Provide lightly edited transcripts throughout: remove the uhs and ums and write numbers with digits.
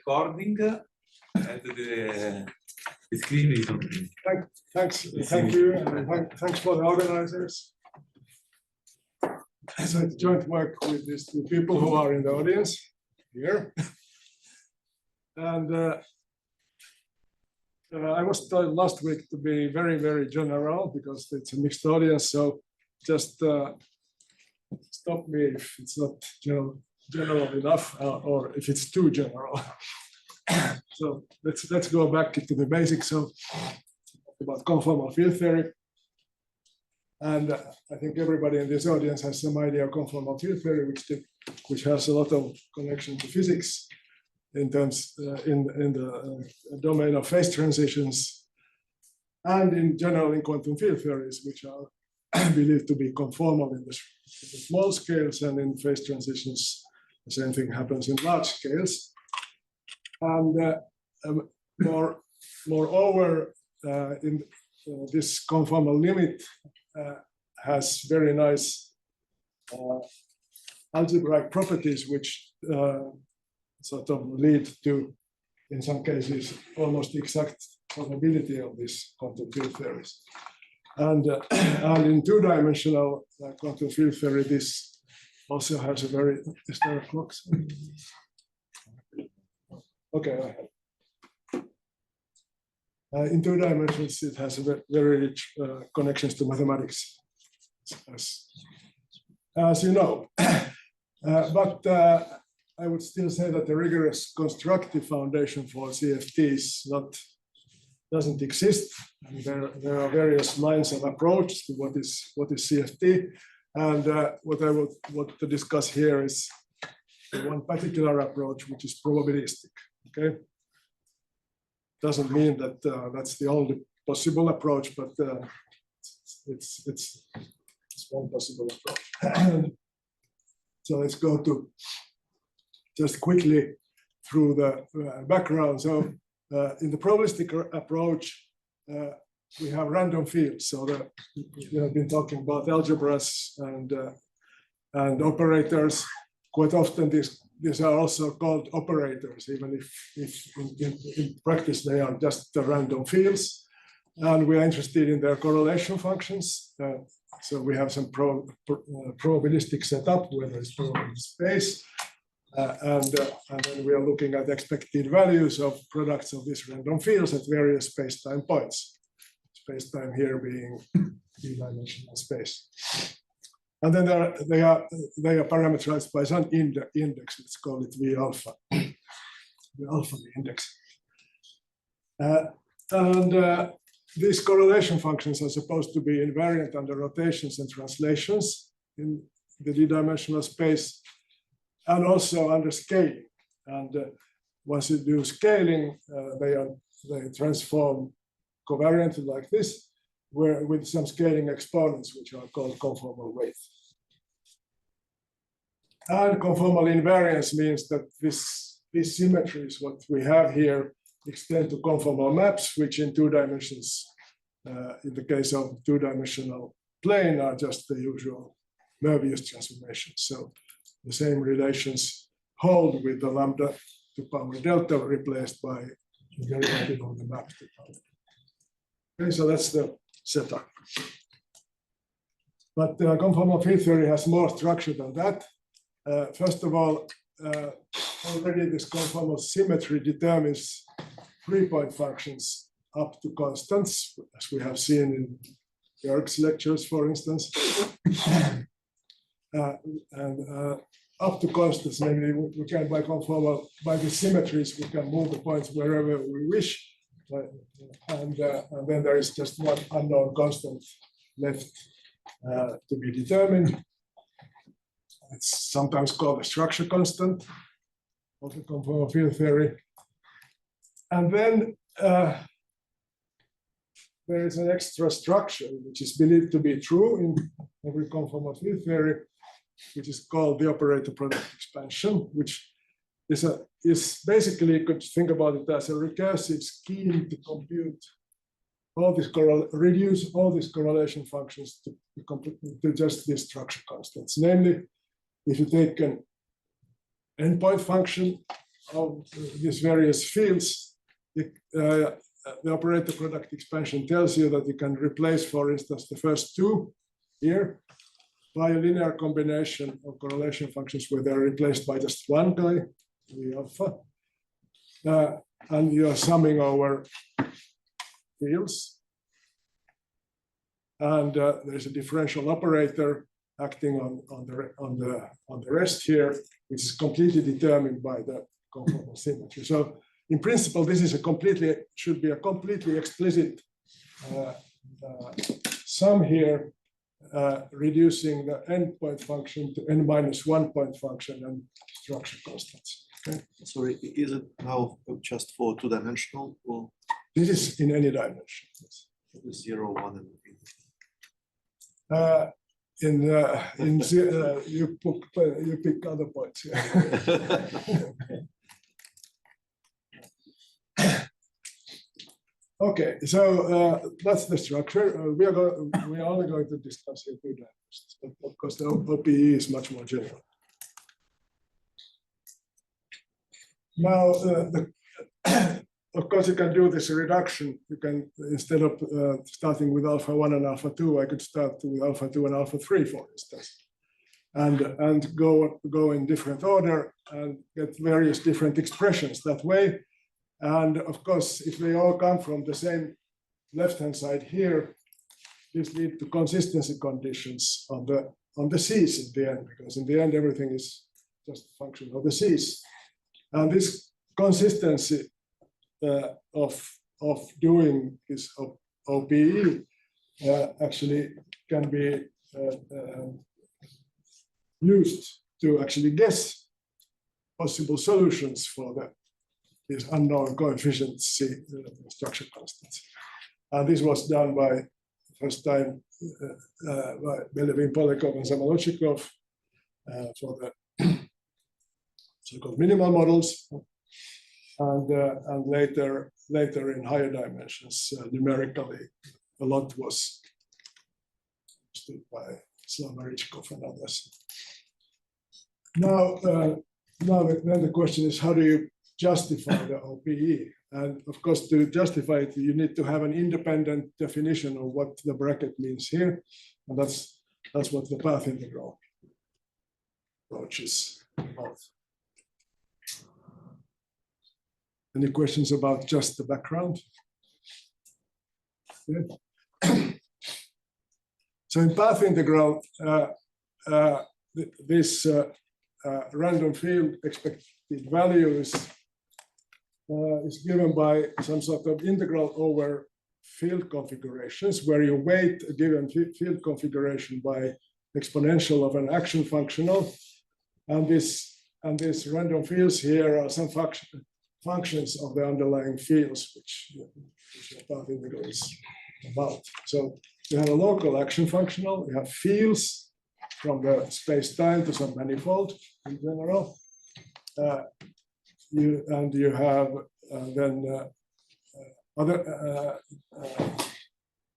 recording, and the screen is on. Thank you, and thanks for the organizers. So it's joint work with these two people who are in the audience here. And I was told last week to be very, very general because it's a mixed audience. So just stop me if it's not general enough or if it's too general. So let's go back to the basics of about conformal field theory. And I think everybody in this audience has some idea of conformal field theory, which has a lot of connection to physics in terms in the domain of phase transitions, and in general in quantum field theories, which are believed to be conformal in the small scales, and in phase transitions, the same thing happens in large scales. And moreover, in this conformal limit has very nice algebraic properties, which sort of lead to, in some cases, almost exact probability of these quantum field theories. And in two-dimensional quantum field theory, this also has a very, is there a clock? Okay. In two dimensions, it has a very rich connections to mathematics, as you know. But I would still say that the rigorous constructive foundation for CFTs doesn't exist. And there are various lines of approach to what is CFT. And what I want to discuss here is one particular approach, which is probabilistic. Okay. Doesn't mean that that's the only possible approach, but it's one possible approach. So let's go to just quickly through the background. So in the probabilistic approach, we have random fields. So we have been talking about algebras and operators. Quite often these are also called operators, even if in practice they are just the random fields. And we are interested in their correlation functions. So we have some probabilistic setup where there's probability space. And then we are looking at expected values of products of these random fields at various space-time points. Space-time here being three-dimensional space. And then they are parameterized by some index. Let's call it V alpha, the alpha index. And these correlation functions are supposed to be invariant under rotations and translations in the d-dimensional space, and also under scaling. And once you do scaling, they transform covariantly like this, with some scaling exponents, which are called conformal weight. And conformal invariance means that these symmetries, what we have here, extend to conformal maps, which in two dimensions, in the case of two-dimensional plane, are just the usual Möbius transformations. So the same relations hold with the lambda to power delta replaced by the derivative of the map to power. Okay, so that's the setup. But conformal field theory has more structure than that. First of all, already this conformal symmetry determines 3-point functions up to constants, as we have seen in Jörg's lectures, for instance. And up to constants, namely, we can by the symmetries, we can move the points wherever we wish. And then there is just one unknown constant left to be determined. It's sometimes called a structure constant of the conformal field theory. And then there is an extra structure which is believed to be true in every conformal field theory, which is called the operator product expansion, which is basically, you could think about it as a recursive scheme to compute all these reduce all these correlation functions to just these structure constants. Namely, if you take an endpoint function these various fields, the operator product expansion tells you that you can replace, for instance, the first two here by a linear combination of correlation functions where they're replaced by just one guy, V alpha. And you're summing over fields. And there's a differential operator acting on the rest here, which is completely determined by the conformal symmetry. So in principle, this is should be a completely explicit sum here, reducing the endpoint function to n-1 point function and structure constants. Okay. Sorry, is it now just for two-dimensional or? This is in any dimension. Yes. 0, 1, and you pick other points here. Okay, so that's the structure. We are only going to discuss here two dimensions, but of course the OPE is much more general. Now, of course, you can do this reduction. You can, instead of starting with alpha 1 and alpha 2, I could start with alpha 2 and alpha 3, for instance, and go in different order and get various different expressions that way. And of course, if they all come from the same left-hand side here, this leads to consistency conditions on the C's in the end, because in the end, everything is just a function of the C's. And this consistency of doing this OPE actually can be used to actually guess possible solutions for these unknown coefficient C structure constants. And this was done by first time by Liouville, Polikov, and Zamolodchikov for the so-called minimal models, and later in higher dimensions, numerically, a lot was understood by Zamolodchikov and others. Now, then the question is, how do you justify the OPE? And of course, to justify it, you need to have an independent definition of what the bracket means here, and that's what the path integral approach is about. Any questions about just the background? Yeah. So in path integral, this random field expected value is given by some sort of integral over field configurations, where you weight a given field configuration by exponential of an action functional, and this random fields here are some functions of the underlying fields, which the path integral is about. So you have a local action functional, you have fields from the space-time to some manifold in general. You have then other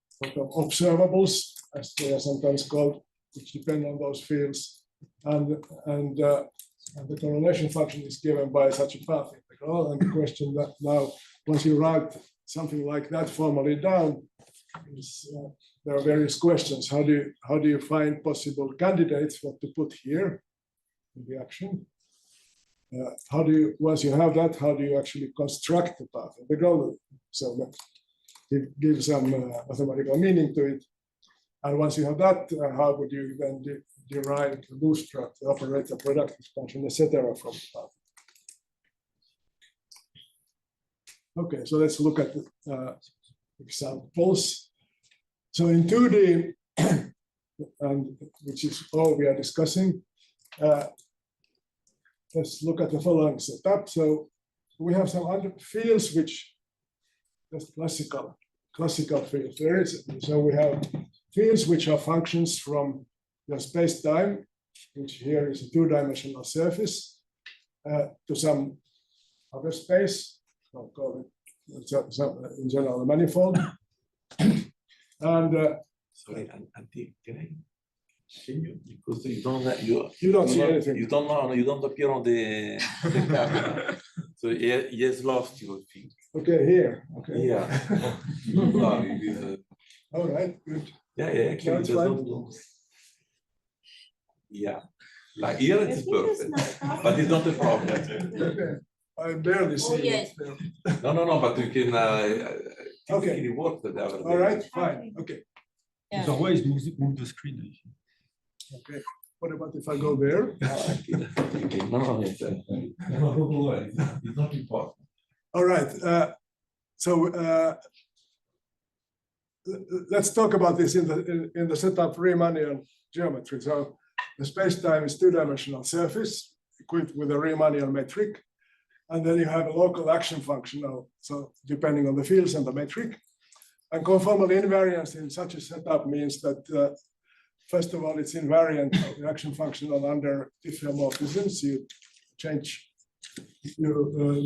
sort of observables, as they are sometimes called, which depend on those fields, and the correlation function is given by such a path integral. And the question that now, once you write something like that formally down, is, there are various questions. How do you find possible candidates what to put here in the action? Once you have that, how do you actually construct the path integral? So that it gives some mathematical meaning to it. And once you have that, how would you then derive the bootstrap, the operator product expansion, etc. from the path? Okay, so let's look at the examples. So in 2D, and which is all we are discussing, let's look at the following setup. So we have some other fields which just classical fields. There is, so we have fields which are functions from the space-time, which here is a two-dimensional surface, to some other space. I'll call it in general a manifold. And sorry, Antti, can I Can you, because you don't You don't see anything. You don't know. You don't appear on the camera. So he has lost your feet. Okay, here. Okay. Yeah. No, it is, All right. Good. yeah. Actually, That's it does fine. not do. Yeah. Like here it is perfect, but it's not a problem. Okay. I barely see yes. it. No. But you can. Okay. It worked the other day. All right. Fine. Okay. Yeah. So always move the screen. Okay. What about if I go there? No, it's not important. All right. So let's talk about this in the setup Riemannian geometry. So the space-time is two-dimensional surface equipped with a Riemannian metric, and then you have a local action function. So depending on the fields and the metric, and conformal invariance in such a setup means that first of all, it's invariant the action functional under diffeomorphisms. You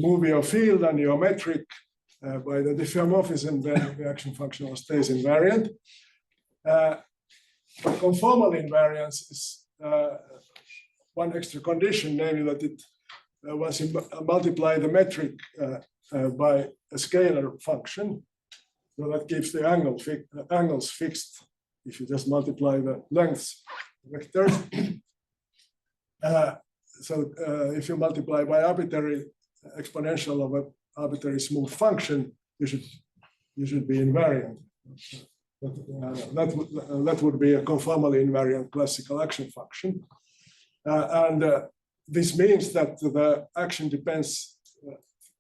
move your field and your metric by the diffeomorphism, then the action functional stays invariant. But conformal invariance is one extra condition, namely that it once you multiply the metric by a scalar function, so that keeps the angles fixed. If you just multiply the lengths vectors. If you multiply by arbitrary exponential of an arbitrary smooth function, you should be invariant. That would be a conformally invariant classical action function. This means that the action depends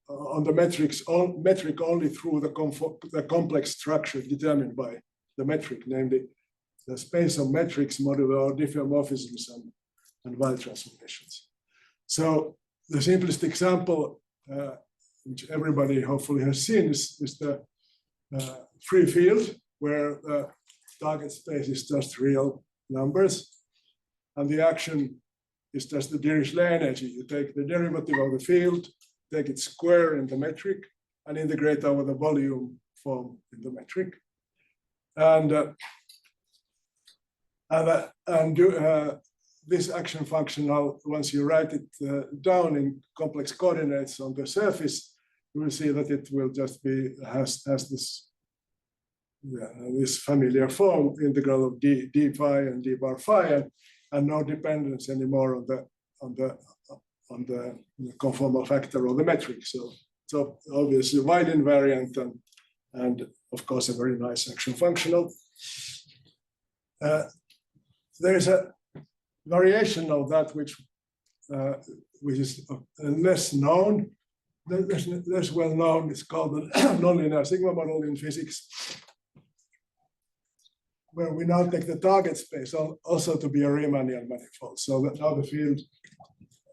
on the metric only through the complex structure determined by the metric, namely the space of metrics modulo diffeomorphisms and Weil transformations. So the simplest example, which everybody hopefully has seen, is the free field where the target space is just real numbers, and the action is just the Dirichlet energy. You take the derivative of the field, take its square in the metric, and integrate over the volume form in the metric. This action function, now once you write it down in complex coordinates on the surface, you will see that it will just be has this familiar form, integral of d phi and d bar phi, and no dependence anymore on the conformal factor of the metric. So obviously wide invariant and of course a very nice action functional. There is a variation of that which is less known, less well known. It's called the nonlinear sigma model in physics, where we now take the target space also to be a Riemannian manifold. So that now the field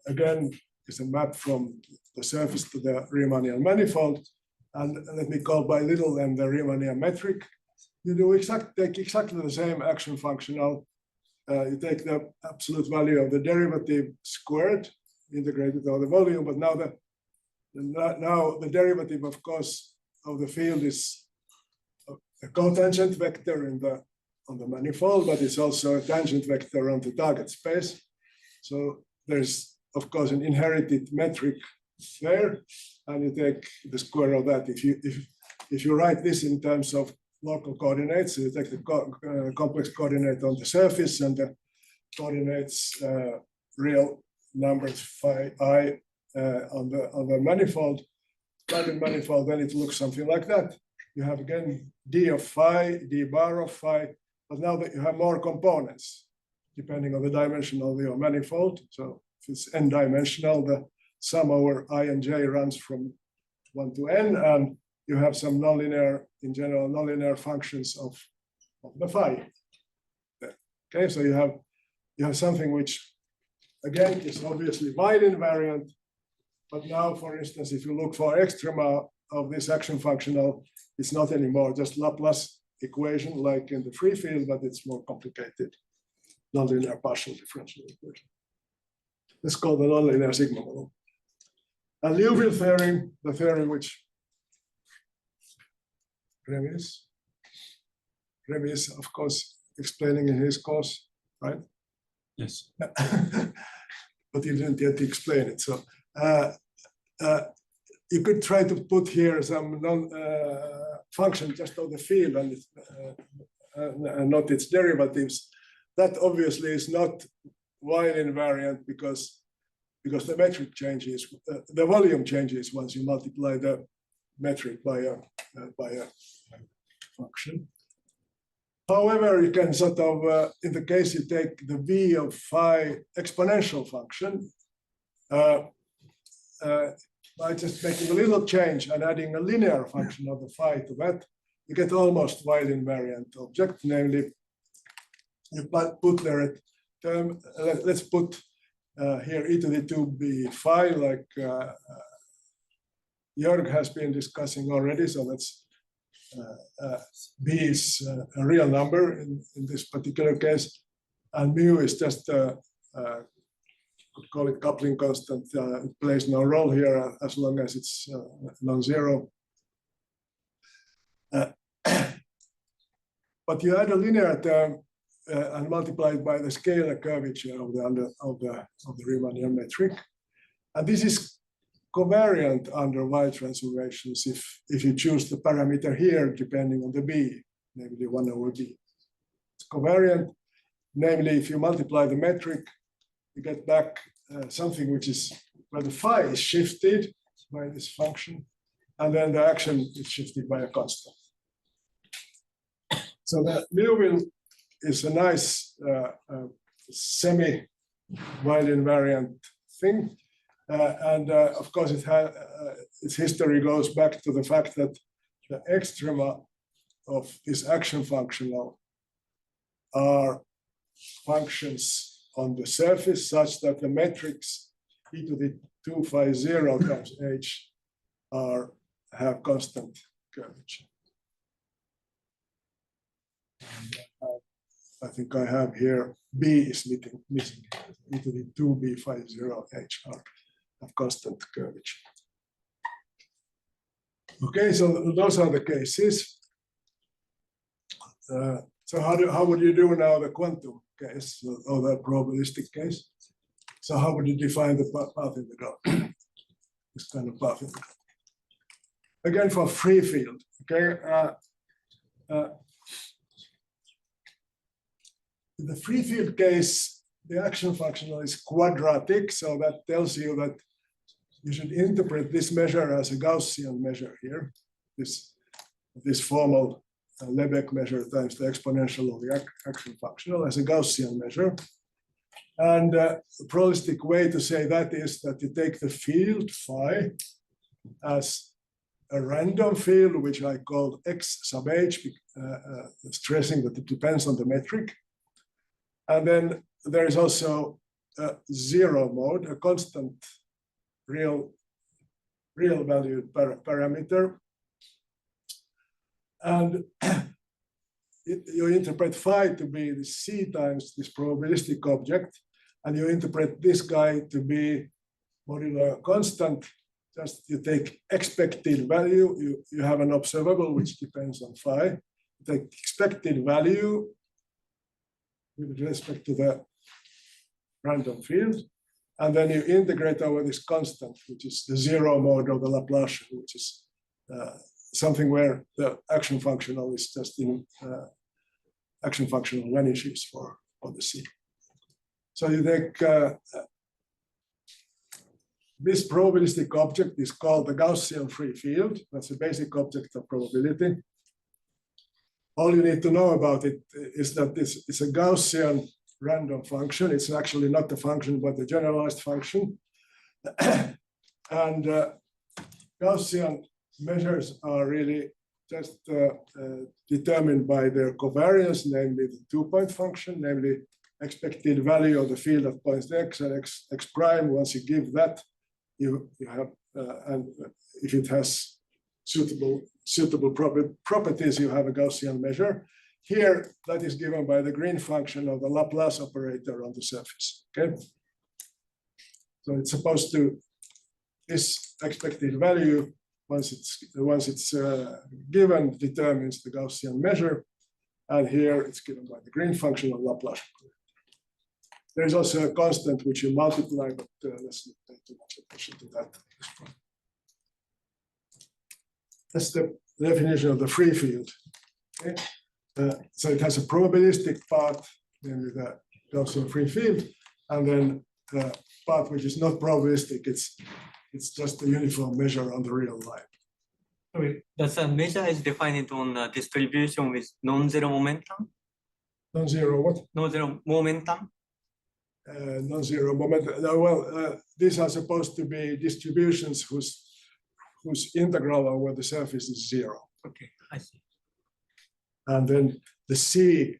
again is a map from the surface to the Riemannian manifold, and let me call by little m the Riemannian metric. You take exactly the same action functional. You take the absolute value of the derivative squared, integrated over the volume, but now the derivative, of course, of the field is a cotangent vector on the manifold, but it's also a tangent vector on the target space. So there's, of course, an inherited metric there, and you take the square of that. If you write this in terms of local coordinates, so you take the complex coordinate on the surface and the coordinates real numbers phi I on the manifold, then it looks something like that. You have again d of phi, d bar of phi, but now that you have more components depending on the dimension of your manifold. So if it's n-dimensional, the sum over I and j runs from 1 to n, and you have some nonlinear, in general, nonlinear functions of the phi. Okay, so you have something which, again, is obviously wide invariant, but now, for instance, if you look for extrema of this action functional, it's not anymore just Laplace equation like in the free field, but it's more complicated nonlinear partial differential equation. Let's call the nonlinear sigma model. And Liouville theorem, the theorem which Remy is, of course, explaining in his course right? Yes. But you didn't yet explain it. So you could try to put here some function just of the field and not its derivatives. That obviously is not while invariant because the metric changes, the volume changes once you multiply the metric by a function. However, you can sort of, in the case you take the v of phi exponential function, by just making a little change and adding a linear function of the phi to that, you get almost while invariant object, namely, you put there a term, let's put here e to the 2b phi, like Jörg has been discussing already, so that's b is a real number in this particular case, and mu is just could call it coupling constant. It plays no role here as long as it's non-zero. But you add a linear term and multiply it by the scalar curvature of the Riemannian metric, and this is covariant under Y transformations if you choose the parameter here depending on the b, namely 1 over b. It's covariant, namely if you multiply the metric, you get back something which is where the phi is shifted by this function, and then the action is shifted by a constant. So the Liouville is a nice semi-while invariant thing. And of course, its history goes back to the fact that the extrema of this action functional are functions on the surface such that the metrics e to the 2 phi 0 times h have constant curvature. And, I think I have here b is missing e to the 2b phi 0 h are of constant curvature. Okay, so those are the cases. So how would you do now the quantum case or the probabilistic case? So how would you define the path in the graph? This kind of path in the graph. Again, for free field. Okay. In the free field case, the action functional is quadratic, so that tells you that you should interpret this measure as a Gaussian measure here. This formal Lebesgue measure times the exponential of the action functional as a Gaussian measure. And the probabilistic way to say that is that you take the field phi as a random field, which I call x sub h, stressing that it depends on the metric. And then there is also a zero mode, a constant real valued parameter. And you interpret phi to be the c times this probabilistic object, and you interpret this guy to be modular constant. Just you take expected value, you have an observable which depends on phi. You take expected value with respect to the random field, and then you integrate over this constant, which is the zero mode of the Laplacian, which is something where the action functional is just in action functional vanishes for the C. So you take this probabilistic object is called the Gaussian free field. That's a basic object of probability. All you need to know about it is that this is a Gaussian random function. It's actually not a function, but a generalized function. And Gaussian measures are really just determined by their covariance, namely the two-point function, namely expected value of the field at points x and x prime. Once you give that, you have, and if it has suitable properties, you have a Gaussian measure. Here, that is given by the green function of the Laplace operator on the surface. Okay, so it's supposed to, this expected value, once it's given, determines the Gaussian measure, and here it's given by the green function of Laplace operator. There's also a constant which you multiply, but let's not pay too much attention to that. That's the definition of the free field. Okay? So it has a probabilistic part, namely the Gaussian free field, and then the part which is not probabilistic, it's just a uniform measure on the real line. Sorry, does a measure is defined on a distribution with non-zero momentum? Non-zero what? Non-zero momentum? Non-zero momentum. Well, these are supposed to be distributions whose integral over the surface is zero. Okay, I see. And then the C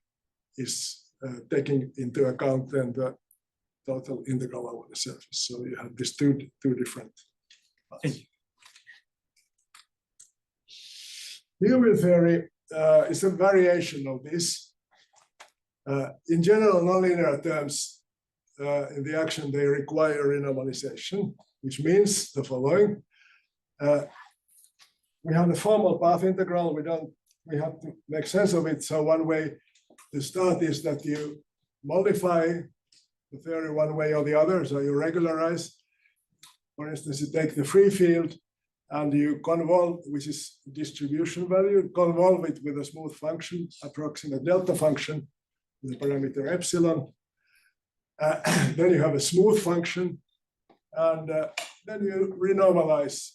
is taking into account then the total integral over the surface. So you have these two different parts. Liouville theory is a variation of this. In general, nonlinear terms in the action, they require renormalization, which means the following. We have the formal path integral. We have to make sense of it. So one way to start is that you modify the theory one way or the other. So you regularize. For instance, you take the free field and you convolve, which is distribution value, convolve it with a smooth function, approximate delta function with the parameter epsilon. Then you have a smooth function, and then you renormalize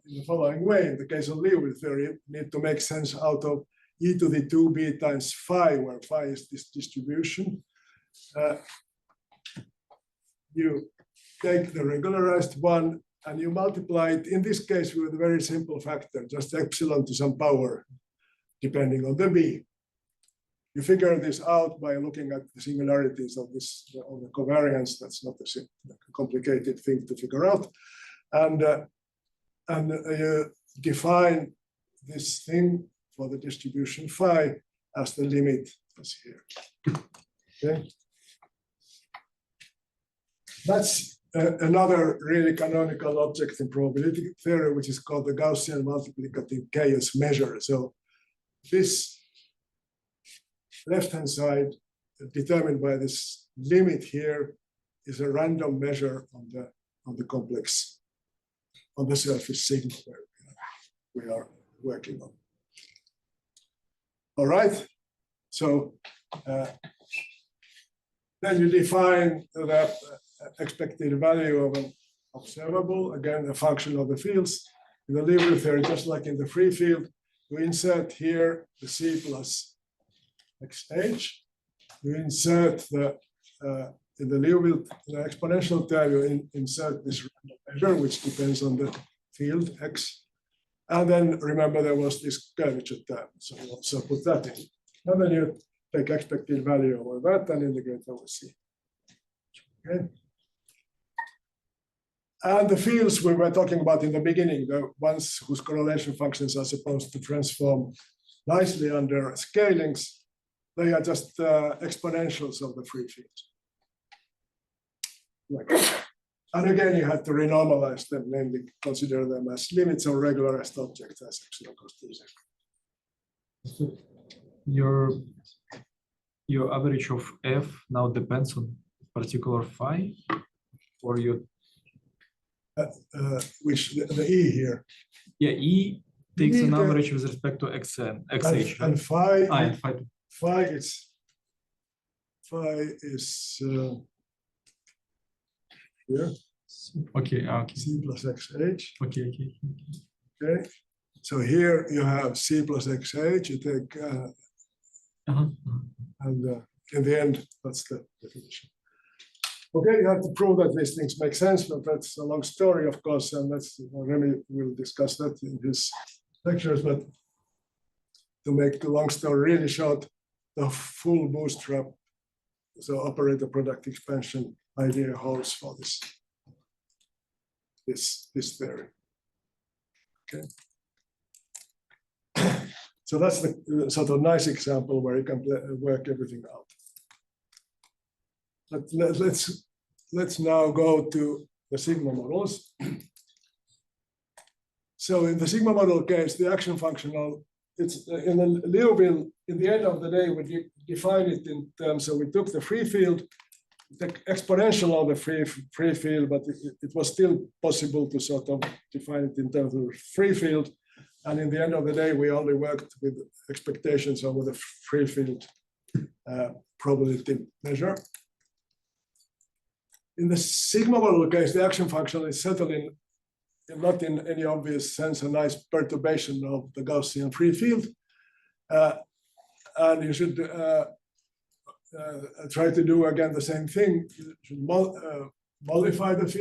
in the following way. In the case of Liouville theory, you need to make sense out of e to the 2b times phi, where phi is this distribution. You take the regularized one and you multiply it, in this case, with a very simple factor, just epsilon to some power, depending on the b. You figure this out by looking at the singularities of this, of the covariance. That's not a complicated thing to figure out. And you define this thing for the distribution phi as the limit as here. Okay. That's another really canonical object in probability theory, which is called the Gaussian Multiplicative Chaos measure. So this left-hand side, determined by this limit here, is a random measure on the complex, on the surface sigma where we are working on. All right. So then you define the expected value of an observable, again, a function of the fields. In the Liouville theory, just like in the free field, we insert here the C plus xh. You insert the, in the Liouville exponential term, you insert this random measure, which depends on the field x. And then remember there was this curvature term, so you also put that in. And then you take expected value over that and integrate over C. Okay. And the fields we were talking about in the beginning, the ones whose correlation functions are supposed to transform nicely under scalings, they are just exponentials of the free field. Like, and again, you have to renormalize them, namely consider them as limits or regularized objects as epsilon goes to 0. Your average of f now depends on particular phi, or you which the E here. Yeah, E takes E an the- average with respect to xn, xh. And phi, And phi. phi is here, Okay, okay, C plus xh. okay. Okay, so here you have C plus xh. You take and in the end, that's the definition. Okay, you have to prove that these things make sense, but that's a long story, of course, and that's Remy will discuss that in his lectures. But to make a long story really short, the full bootstrap, so operator product expansion idea holds for this theory. Okay. So that's the sort of nice example where you can work everything out. But let's now go to the sigma models. So in the sigma model case, the action functional, it's in the Liouville, in the end of the day, we define it in terms, so we took the free field the exponential of the free field, but it was still possible to sort of define it in terms of free field. And in the end of the day, we only worked with expectations over the free field probability measure. In the sigma model case, the action function is certainly not in any obvious sense a nice perturbation of the Gaussian free field. And you should try to do again the same thing. You should modify the field.